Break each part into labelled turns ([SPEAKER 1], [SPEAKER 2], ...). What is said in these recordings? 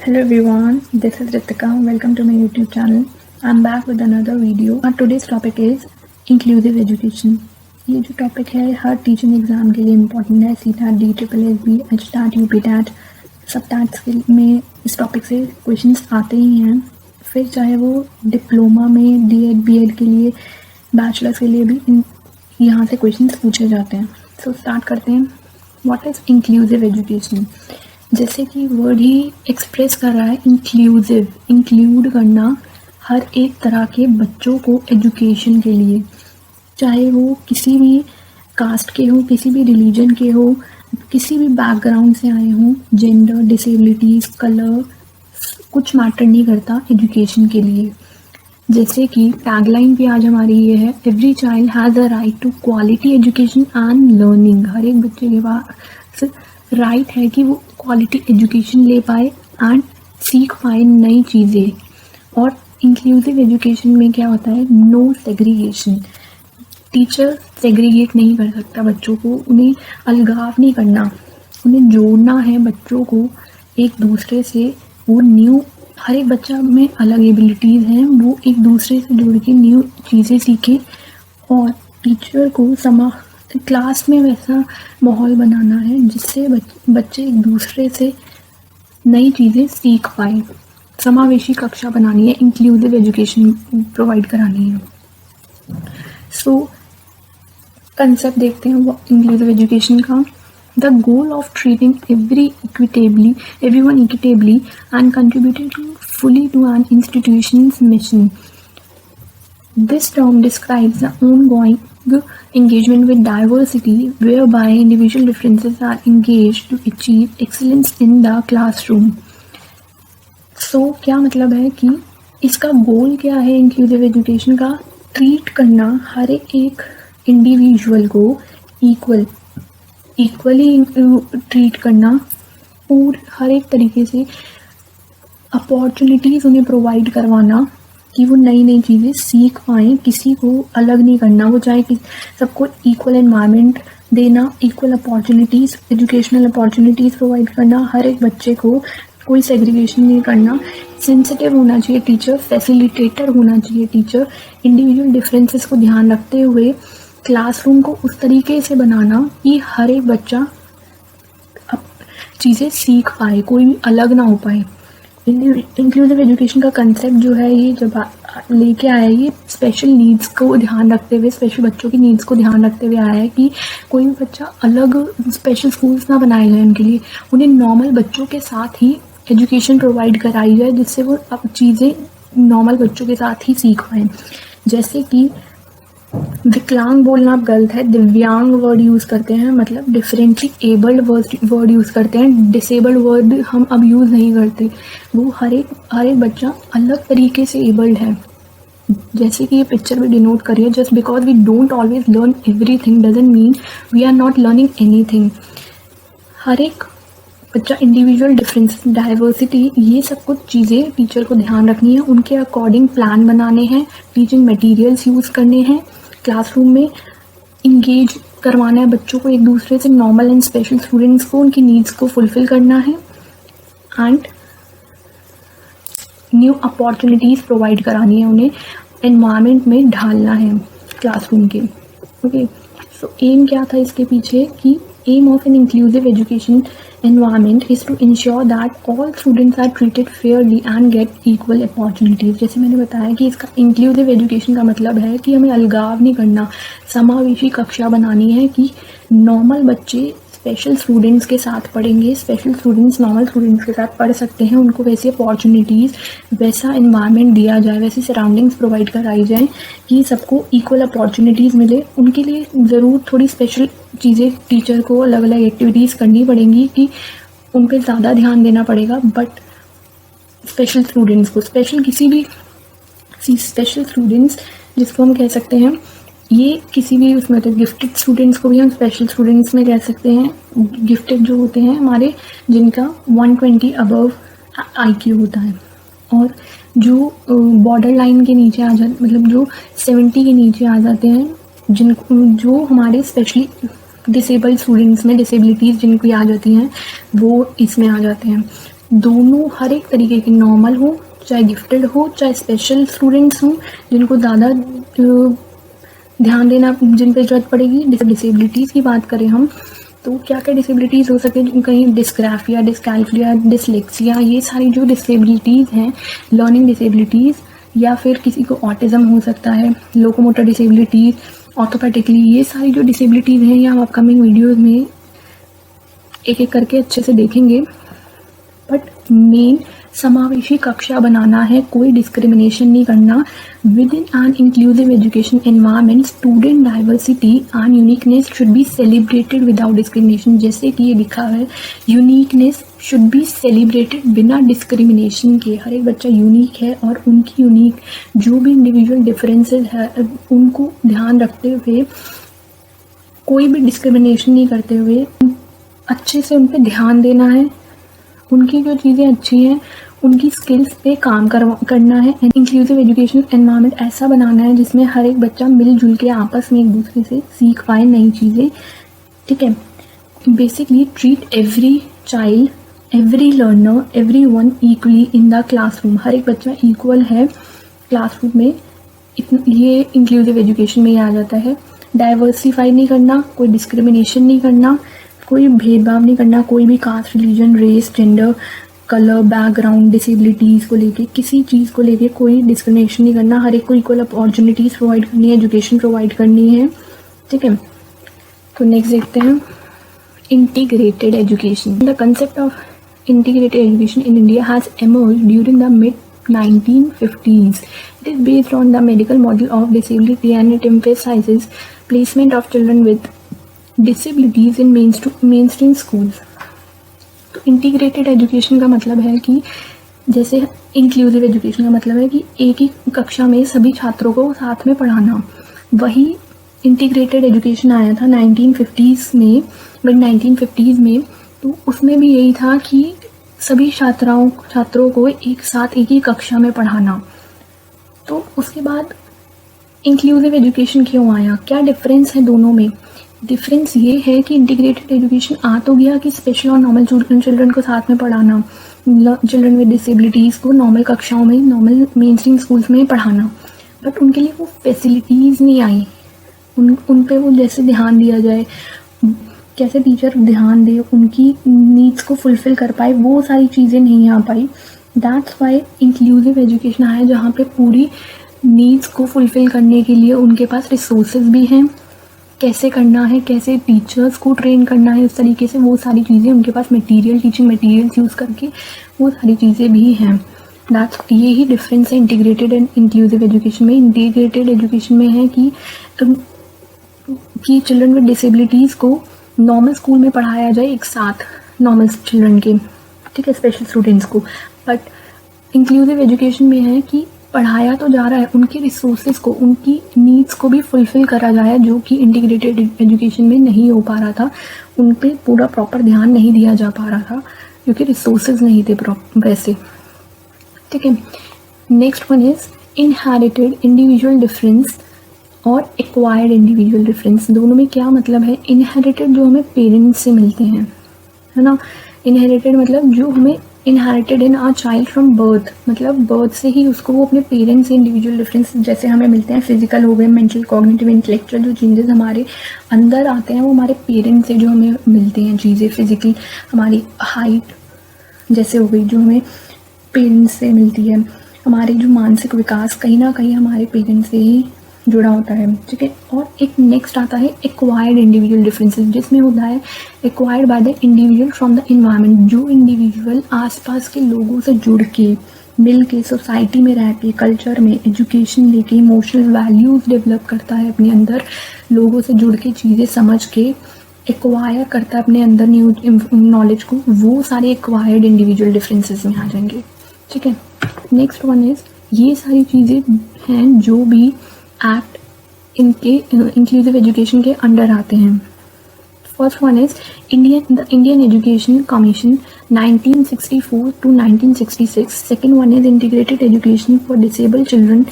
[SPEAKER 1] Hello everyone, this is Ritika. Welcome to my YouTube channel. I'm back with another video. Our today's topic is inclusive education. ये जो topic है हर teaching exam के लिए important है। CTAT, DSSB, HTAT, UPTAT, सब टैट्स में इस topic से क्वेश्चंस आते ही हैं। फिर चाहे वो डिप्लोमा में, D.Ed, B.Ed के लिए, बैचलर्स के लिए भी यहाँ से क्वेश्चंस पूछे जाते हैं। सो स्टार्ट करते हैं। What is inclusive education? जैसे कि वर्ड ही एक्सप्रेस कर रहा है, इंक्लूसिव, इंक्लूड करना हर एक तरह के बच्चों को एजुकेशन के लिए, चाहे वो किसी भी कास्ट के हो, किसी भी रिलीजन के हो, किसी भी बैकग्राउंड से आए हों, जेंडर, डिसेबिलिटीज़, कलर, कुछ मैटर नहीं करता एजुकेशन के लिए। जैसे कि टैगलाइन भी आज हमारी ये है, every child has a right to quality education and learning. हर एक बच्चे के पास राइट है कि वो क्वालिटी एजुकेशन ले पाए एंड सीख पाए नई चीज़ें। और इंक्लूसिव एजुकेशन में क्या होता है, नो सेग्रीगेशन। टीचर सेग्रीगेट नहीं कर सकता बच्चों को, उन्हें अलगाव नहीं करना, उन्हें जोड़ना है बच्चों को एक दूसरे से। वो न्यू, हर एक बच्चा में अलग एबिलिटीज़ हैं, वो एक दूसरे से जुड़ के न्यू चीज़ें सीखें। और टीचर को क्लास में वैसा माहौल बनाना है जिससे बच्चे एक दूसरे से नई चीज़ें सीख पाए। समावेशी कक्षा बनानी है, इंक्लूसिव एजुकेशन प्रोवाइड करानी है। सो कंसेप्ट देखते हैं वो इंक्लूसिव एजुकेशन का। The goal of treating everyone equitably and contributing fully to an institution's mission. This term describes the ongoing engagement with diversity whereby individual differences are engaged to achieve excellence in the classroom. So क्या मतलब है कि इसका गोल क्या है inclusive education का? Treat करना हर एक इंडिविजुअल को इक्वली ट्रीट करना, और हर एक तरीके से अपॉर्चुनिटीज़ उन्हें प्रोवाइड करवाना कि वो नई नई चीज़ें सीख पाएँ। किसी को अलग नहीं करना, वो चाहे कि सबको इक्वल एनवायरनमेंट देना, equal opportunities, educational opportunities provide करना, हर एक बच्चे को कोई सेग्रीगेशन नहीं करना। सेंसिटिव होना चाहिए टीचर, फैसिलिटेटर होना चाहिए टीचर, इंडिविजुअल डिफरेंसेस को ध्यान रखते हुए क्लासरूम को उस तरीके से बनाना कि हर एक बच्चा चीज़ें सीख पाए, कोई भी अलग ना हो पाए। इंक्लूसिव एजुकेशन का कंसेप्ट जो है ये जब लेके आया है, ये स्पेशल नीड्स को ध्यान रखते हुए, स्पेशल बच्चों की नीड्स को ध्यान रखते हुए आया है कि कोई भी बच्चा अलग स्पेशल स्कूल्स ना बनाए जाए उनके लिए, उन्हें नॉर्मल बच्चों के साथ ही एजुकेशन प्रोवाइड कराई जाए जिससे वो अब चीज़ें नॉर्मल बच्चों के साथ ही सीख पाएँ। जैसे कि विकलांग बोलना अब गलत है, दिव्यांग वर्ड यूज़ करते हैं, मतलब डिफरेंटली एबल्ड वर्ड यूज़ करते हैं, डिसेबल्ड वर्ड हम अब यूज़ नहीं करते। वो हर एक बच्चा अलग तरीके से एबल्ड है। जैसे कि ये पिक्चर भी डिनोट करिए, just because we don't always learn everything doesn't mean we are not learning anything. हर एक बच्चा, इंडिविजुअल डिफरेंस, डाइवर्सिटी, ये सब कुछ चीज़ें टीचर को ध्यान रखनी है, उनके अकॉर्डिंग प्लान बनाने हैं, टीचिंग मटेरियल्स यूज़ करने हैं, क्लासरूम में इंगेज करवाना है बच्चों को एक दूसरे से, नॉर्मल एंड स्पेशल स्टूडेंट्स को उनकी नीड्स को फुलफ़िल करना है एंड न्यू अपॉर्चुनिटीज़ प्रोवाइड करानी है, उन्हें एनवायरनमेंट में ढालना है क्लासरूम के। ओके, सो एम क्या था इसके पीछे कि aim of an inclusive education environment is to ensure that all students are treated fairly and get equal opportunities। जैसे मैंने बताया कि इसका इंक्लूसिव एजुकेशन का मतलब है कि हमें अलगाव नहीं करना, समावेशी कक्षा बनानी है कि नॉर्मल बच्चे स्पेशल स्टूडेंट्स के साथ पढ़ेंगे, स्पेशल स्टूडेंट्स नॉर्मल स्टूडेंट्स के साथ पढ़ सकते हैं, उनको वैसी अपॉर्चुनिटीज़, वैसा एनवायरनमेंट दिया जाए, वैसी सराउंडिंग्स प्रोवाइड कराई जाए कि सबको इक्वल अपॉर्चुनिटीज़ मिले। उनके लिए ज़रूर थोड़ी स्पेशल चीज़ें टीचर को अलग अलग एक्टिविटीज़ करनी पड़ेंगी कि उन पर ज़्यादा ध्यान देना पड़ेगा, बट स्पेशल स्टूडेंट्स को, स्पेशल स्टूडेंट्स जिसको हम कह सकते हैं, ये किसी भी उसमें, तो गिफ्टेड स्टूडेंट्स को भी हम स्पेशल स्टूडेंट्स में कह सकते हैं। गिफ्टेड जो होते हैं हमारे, जिनका 120 अबव IQ होता है, और जो बॉर्डर लाइन के नीचे आ जाते, मतलब जो 70 के नीचे आ जाते हैं, जो हमारे स्पेशली डिसेबल्ड स्टूडेंट्स में डिसेबिलिटीज़ जिनको आ जाती हैं, वो इसमें आ जाते हैं। दोनों हर एक तरीके के, नॉर्मल हो चाहे गिफ्टेड हो चाहे स्पेशल स्टूडेंट्स हों जिनको ज़्यादा ध्यान देना, जिन पे जरूरत पड़ेगी। डिसेबिलिटीज़ की बात करें हम तो क्या क्या डिसेबिलिटीज़ हो सके, कहीं डिस्ग्राफिया, डिस्कैल्कुलिया, डिसलेक्सिया, ये सारी जो डिसेबिलिटीज़ हैं, लर्निंग डिसेबिलिटीज़, या फिर किसी को ऑटिज़म हो सकता है, लोकोमोटर डिसेबिलिटी, ऑर्थोपेडिकली, ये सारी जो डिसेबिलिटीज़ हैं ये हम अपकमिंग वीडियोज़ में एक एक करके अच्छे से देखेंगे। बट मेन समावेशी कक्षा बनाना है, कोई डिस्क्रिमिनेशन नहीं करना। With in an inclusive education environment student diversity and uniqueness should be celebrated without discrimination. जैसे कि ये लिखा है, यूनिकनेस शुड बी सेलिब्रेटेड बिना डिस्क्रिमिनेशन के। हर एक बच्चा यूनिक है और उनकी यूनिक जो भी इंडिविजुअल डिफरेंसेस है उनको ध्यान रखते हुए, कोई भी डिस्क्रिमिनेशन नहीं करते हुए अच्छे से उन पर ध्यान देना है। उनकी जो चीज़ें अच्छी हैं उनकी स्किल्स पे काम करना है। इंक्लूसिव एजुकेशन एनवायरनमेंट ऐसा बनाना है जिसमें हर एक बच्चा मिलजुल के आपस में एक दूसरे से सीख पाए नई चीज़ें। ठीक है, basically treat every child, every learner, every one equally in the classroom. हर एक बच्चा इक्वल है क्लासरूम में, ये इंक्लूसिव एजुकेशन में ही आ जाता है। डाइवर्सिफाई नहीं करना, कोई डिस्क्रिमिनेशन नहीं करना, कोई भेदभाव नहीं करना, कोई भी caste, religion, race, gender, colour, background, disabilities को लेके, किसी चीज़ को लेके कोई डिस्क्रिमिनेशन नहीं करना। हर एक को इक्वल अपॉर्चुनिटीज़ प्रोवाइड करनी है, एजुकेशन प्रोवाइड करनी है। ठीक है, तो नेक्स्ट देखते हैं integrated education. The concept of integrated education in India has emerged during the mid-1950s. It is based on the medical model of disability and it emphasizes placement of children with disabilities in mainstream schools. तो integrated education का मतलब है कि जैसे inclusive education का मतलब है कि एक ही कक्षा में सभी छात्रों को साथ में पढ़ाना। वही इंटीग्रेटेड एजुकेशन आया था 1950s में, mid-1950s में। तो उसमें भी यही था कि सभी छात्रों को एक साथ एक ही कक्षा में पढ़ाना। तो उसके बाद इंक्लूसिव एजुकेशन क्यों आया, क्या डिफरेंस है दोनों में? डिफरेंस ये है कि इंटीग्रेटेड एजुकेशन आ तो गया कि स्पेशल और नॉर्मल चिल्ड्रन को साथ में पढ़ाना, चिल्ड्रन विद डिसेबिलिटीज़ को नॉर्मल कक्षाओं में, नॉर्मल मेन स्ट्रीम स्कूल्स में पढ़ाना। बट उनके लिए वो फैसिलिटीज़ नहीं आई, उन पे वो जैसे ध्यान दिया जाए, कैसे टीचर ध्यान दे, उनकी नीड्स को फुलफ़िल कर पाए, वो सारी चीज़ें नहीं आ पाई। दैट्स वाई इंक्लूसिव एजुकेशन आया, जहाँ पे पूरी नीड्स को फुलफ़िल करने के लिए उनके पास रिसोर्सेज भी हैं, कैसे करना है, कैसे टीचर्स को ट्रेन करना है, इस तरीके से वो सारी चीज़ें उनके पास टीचिंग मटेरियल्स यूज़ करके वो सारी चीज़ें भी हैं। दैट्स यही डिफरेंस है इंटीग्रेटेड एंड इंक्लूसिव एजुकेशन में। इंटीग्रेटेड एजुकेशन में है कि चिल्ड्रन विद डिसेबिलिटीज़ को नॉर्मल स्कूल में पढ़ाया जाए एक साथ, नॉर्मल चिल्ड्रन के, ठीक है, स्पेशल स्टूडेंट्स को। बट इंक्लूसिव एजुकेशन में है कि पढ़ाया तो जा रहा है, उनके रिसोर्सेज को, उनकी नीड्स को भी फुलफ़िल करा जाए, जो कि इंटीग्रेटेड एजुकेशन में नहीं हो पा रहा था। उन पे पूरा प्रॉपर ध्यान नहीं दिया जा पा रहा था क्योंकि रिसोर्सेज नहीं थे वैसे। ठीक है, next one is inherited individual difference और एक्वायर्ड इंडिविजुअल डिफरेंस। दोनों में क्या मतलब है? इनहेरिटेड जो हमें पेरेंट्स से मिलते हैं, है ना। इनहेरिटेड मतलब जो हमें inherited in our child from birth, मतलब बर्थ से ही उसको वो अपने पेरेंट्स से इंडिविजुअल डिफरेंस जैसे हमें मिलते हैं, फिजिकल हो गए, मेंटल, कॉग्निटिव, इंटेलेक्चुअल जो चेंजेस हमारे अंदर आते हैं वो हमारे पेरेंट्स से जो हमें मिलते हैं चीज़ें, फिजिकल हमारी हाइट जैसे हो गई जो हमें पेरेंट्स से मिलती है, हमारे जो मानसिक विकास कहीं ना कहीं हमारे पेरेंट्स से ही जुड़ा होता है। ठीक है, और एक नेक्स्ट आता है एक्वायर्ड इंडिविजुअल डिफरेंसेस, जिसमें होता है acquired by the individual from the environment. जो इंडिविजुअल आसपास के लोगों से जुड़ के, मिल के, सोसाइटी में रह के, कल्चर में, एजुकेशन लेके, इमोशनल वैल्यूज़ डेवलप करता है अपने अंदर, लोगों से जुड़ के चीज़ें समझ के एक्वायर करता है अपने अंदर न्यू नॉलेज को, वो सारे एक्वायर्ड इंडिविजुअल डिफरेंसेस में आ जाएंगे। ठीक है, नेक्स्ट वन इज़, ये सारी चीज़ें हैं जो भी एक्ट इनके इंक्लूसिव एजुकेशन के अंडर आते हैं। First one is the Indian education commission 1964 to 1966। Second one is integrated education for disabled children,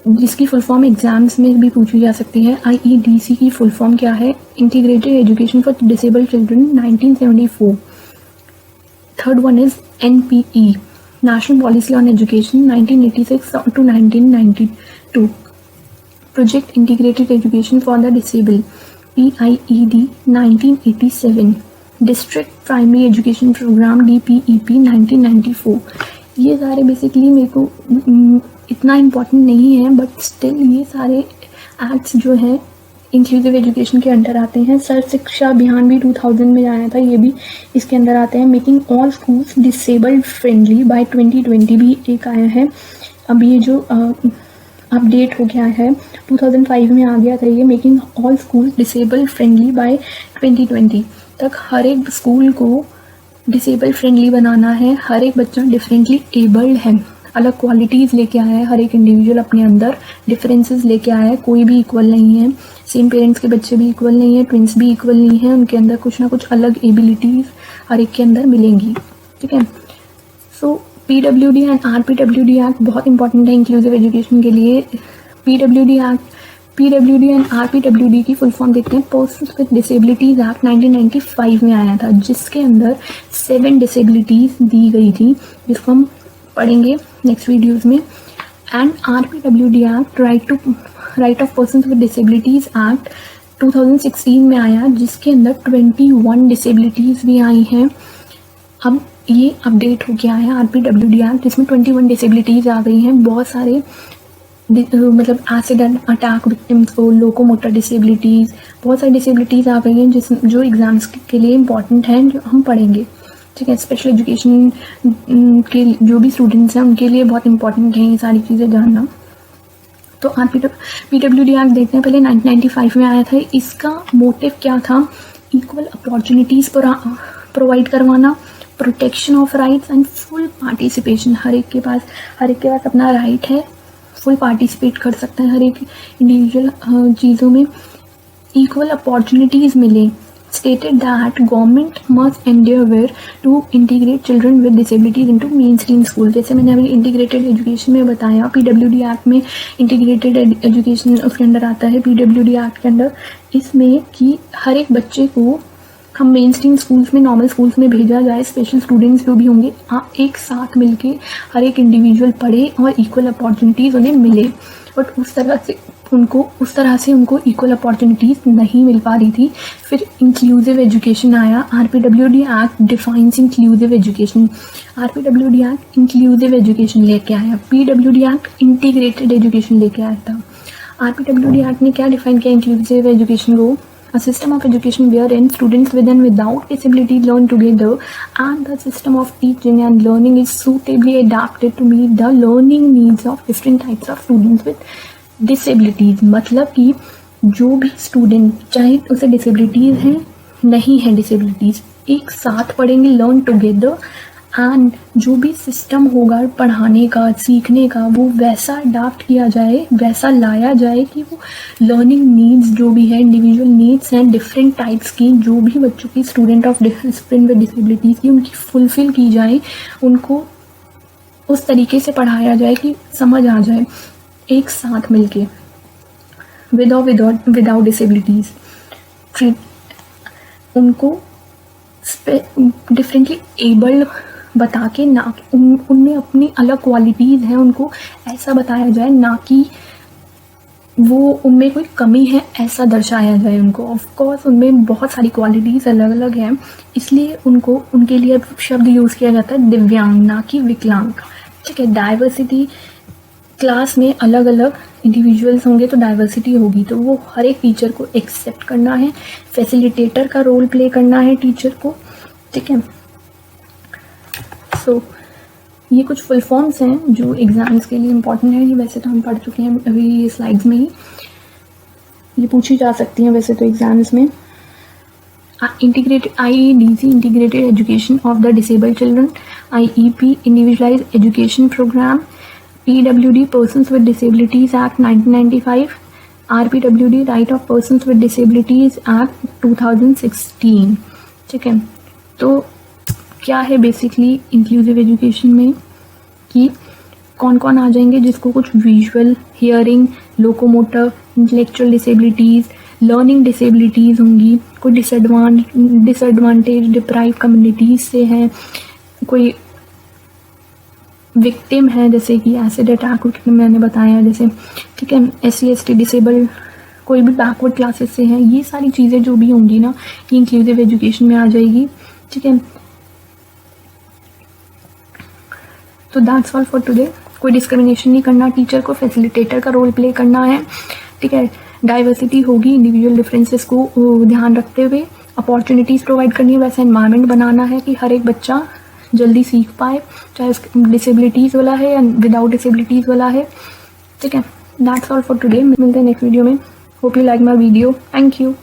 [SPEAKER 1] जिसकी फुल फॉर्म एग्जाम्स में भी पूछी जा सकती है। IEDC की फुल फॉर्म क्या है? Integrated education for disabled children 1974। third one is NPE, National Policy on Education 1986 to 1992, Project Integrated Education for the Disabled PIED 1987, District Primary Education Program DPEP 1994. ये सारे बेसिकली मेरे को इतना इम्पोर्टेंट नहीं है, बट स्टिल ये सारे एक्ट्स जो है इंक्लूसिव एजुकेशन के अंडर आते हैं. सर्व शिक्षा अभियान भी 2000 में आया था, ये भी इसके अंदर आते हैं. Making all schools disabled friendly by 2020 भी एक आया है. अब ये जो अपडेट हो गया है 2005 में आ गया था ये, making all schools disabled friendly by 2020 तक हर एक स्कूल को डिसेबल फ्रेंडली बनाना है. हर एक बच्चा डिफरेंटली एबल्ड है, अलग क्वालिटीज़ लेके आया है, हर एक इंडिविजुअल अपने अंदर डिफरेंसेस लेके आया है. कोई भी इक्वल नहीं है, सेम पेरेंट्स के बच्चे भी इक्वल नहीं है, ट्विंस भी इक्वल नहीं है, उनके अंदर कुछ ना कुछ अलग एबिलिटीज़ हर एक के अंदर मिलेंगी. ठीक है. सो PWD एंड RPWD एक्ट बहुत इंपॉर्टेंट है इंक्लूसिव एजुकेशन के लिए. PWD एंड RPWD की फुल फॉर्म देखते हैं. पर्सन्स विद डिसेबिलिटीज़ एक्ट 1995 में आया था, जिसके अंदर 7 डिसेबिलिटीज़ दी गई थी, जिसको हम पढ़ेंगे नेक्स्ट वीडियोस में. And RPWD act right of persons with disabilities act 2016 में आया, जिसके अंदर 21 डिसेबिलिटीज़ भी आई हैं. अब ये अपडेट हो गया है RPWD एक्ट, जिसमें 21 डिसेबिलिटीज़ आ गई हैं. बहुत सारे मतलब एसिड अटैक विक्टिम्स को, लोकोमोटर डिसेबिलिटीज़, बहुत सारी डिसेबिलिटीज़ आ गई हैं जो एग्ज़ाम्स के लिए इम्पॉर्टेंट हैं, जो हम पढ़ेंगे. ठीक है. स्पेशल एजुकेशन के जो भी स्टूडेंट्स हैं उनके लिए बहुत इंपॉर्टेंट है ये सारी चीज़ें जानना. तो RPWD एक्ट देखते हैं. पहले 1995 में आया था. इसका मोटिव क्या था? इक्वल अपॉर्चुनिटीज़ प्रोवाइड करवाना, protection of rights and full participation. हर एक के पास अपना राइट है, फुल पार्टिसिपेट कर सकते हैं हर एक इंडिविजुअल चीज़ों में. इक्वल अपॉर्चुनिटीज़ मिले. Stated that government must endeavor to integrate children with disabilities into mainstream school. जैसे मैंने अभी इंटीग्रेटेड एजुकेशन में बताया, PWD एक्ट में इंटीग्रेटेड एजुकेशन उसके अंदर आता है. PWD एक्ट के अंदर इसमें कि हर एक बच्चे को हम मेन स्ट्रीम स्कूल्स में, नॉर्मल स्कूल्स में भेजा जाए. स्पेशल स्टूडेंट्स जो भी होंगे एक साथ मिलके हर एक इंडिविजुअल पढ़े और इक्वल अपॉर्चुनिटीज़ उन्हें मिले. बट उस तरह से उनको इक्वल अपॉर्चुनिटीज़ नहीं मिल पा रही थी. फिर इंक्लूसिव एजुकेशन आया. RPWD act defines inclusive education. RPWD act inclusive education लेके आया. PWD एक्ट इंटीग्रेटेड एजुकेशन लेके आया था. RPWD एक्ट ने क्या डिफाइन किया इंक्लूसिव एजुकेशन को? A system of education wherein students with and without disability learn together, and the system of teaching and learning is suitably adapted to meet the learning needs of different types of students with disabilities. मतलब कि जो भी student, चाहे उसे disabilities हैं नहीं है disabilities, एक साथ पढ़ेंगे, लर्न टुगेदर. एंड जो भी सिस्टम होगा पढ़ाने का, सीखने का, वो वैसा अडाप्ट किया जाए, वैसा लाया जाए कि वो लर्निंग नीड्स जो भी है, इंडिविजुअल नीड्स हैं डिफरेंट टाइप्स की, जो भी बच्चों की student of student with disabilities की, उनकी फुलफ़िल की जाए, उनको उस तरीके से पढ़ाया जाए कि समझ आ जाए एक साथ मिलके. विदाउट डिसेबिलिटीज़ उनको डिफरेंटली एबल्ड बता के, ना उनमें अपनी अलग क्वालिटीज़ हैं, उनको ऐसा बताया जाए, ना कि वो उनमें कोई कमी है ऐसा दर्शाया जाए उनको. ऑफ कोर्स उनमें बहुत सारी क्वालिटीज़ अलग अलग हैं, इसलिए उनके लिए शब्द यूज़ किया जाता है दिव्यांग, ना कि विकलांग. ठीक है. डाइवर्सिटी, क्लास में अलग अलग इंडिविजुअल्स होंगे तो डाइवर्सिटी होगी, तो वो हर एक टीचर को एक्सेप्ट करना है, फैसिलिटेटर का रोल प्ले करना है टीचर को. ठीक है. सो ये कुछ फुल फॉर्म्स हैं जो एग्ज़ाम्स के लिए इम्पॉर्टेंट है. ये वैसे तो हम पढ़ चुके हैं अभी ये स्लाइड्स में ही, ये पूछी जा सकती हैं वैसे तो एग्ज़ाम्स में. Integrated IEDC integrated education of the disabled children, IEP individualized education program, PWD Persons with Disabilities Act 1995, RPWD Right of Persons with Disabilities Act 2016. ठीक है. तो क्या है बेसिकली इंक्लूसिव एजुकेशन में कि कौन कौन आ जाएंगे? जिसको कुछ visual, hearing, locomotor, intellectual disabilities, learning disabilities होंगी, कोई डिसएडवांटेज डिप्राइव कम्युनिटीज़ से हैं, कोई विक्टिम है, जैसे कि एसिड अटैक मैंने बताया, जैसे ठीक है, SC ST डिसेबल कोई भी बैकवर्ड क्लासेस से हैं, ये सारी चीज़ें जो भी होंगी ना, ये इंक्लूसिव एजुकेशन में आ जाएगी। ठीक है, तो दैट्स ऑल फॉर टुडे। कोई डिस्क्रिमिनेशन नहीं करना, टीचर को फैसिलिटेटर का रोल प्ले करना है। ठीक है, डाइवर्सिटी होगी, इंडिविजुअल डिफरेंसेस को ध्यान रखते हुए अपॉर्चुनिटीज़ प्रोवाइड करनी है, वैसा एनवायरनमेंट बनाना है कि हर एक बच्चा जल्दी सीख पाए, चाहे डिसेबिलिटीज़ वाला है या विदाउट डिसेबिलिटीज़ वाला है। ठीक है, दैट्स ऑल फॉर टुडे। मिलते हैं नेक्स्ट वीडियो में। Hope you like my video. Thank you.